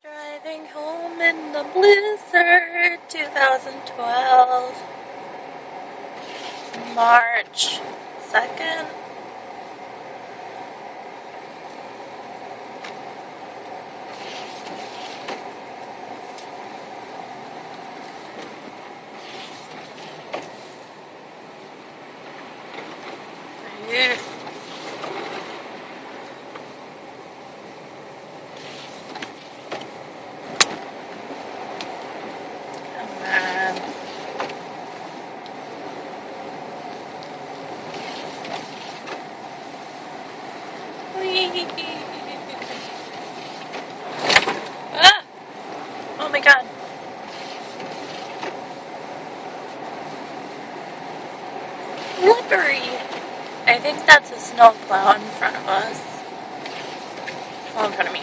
Driving home in the blizzard, 2012, March 2nd. Yeah. Come on. Whee! Ah! Oh my god. Slippery! I think that's a snowplow in front of us. Well, in front of me.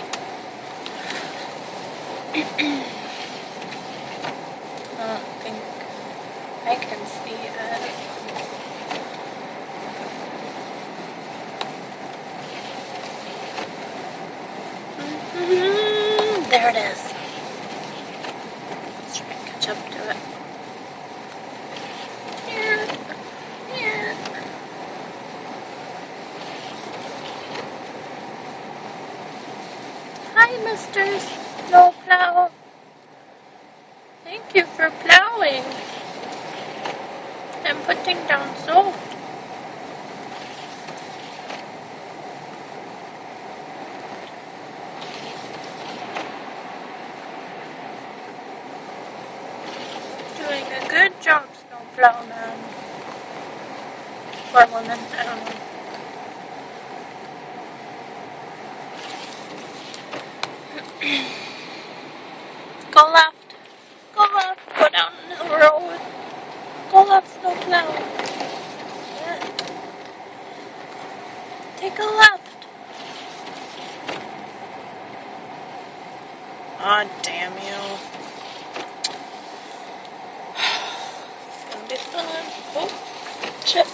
I don't think I can see it. There it is. Let's try and catch up to it. Here. Here. Hi, Mr. Snowplow. Thank you for plowing and putting down salt. Doing a good job, Snowplow man. Or woman, I don't know. Go left. Go left. Go down the road. Go left, Snowplow. Yeah. Take a left. Aw, damn you. It's gonna be fun. Oh, chip.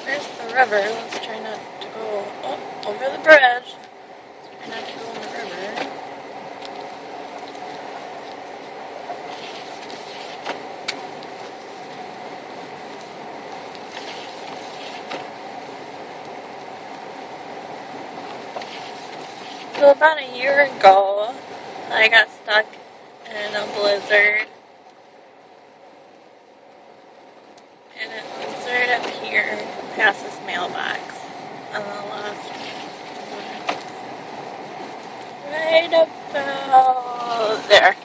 There's the river. Let's try not to go over the bridge. Let's try not to go in the river. So about a year ago, I got stuck in a blizzard. And it was right up here, past this mailbox on the left. Right about there.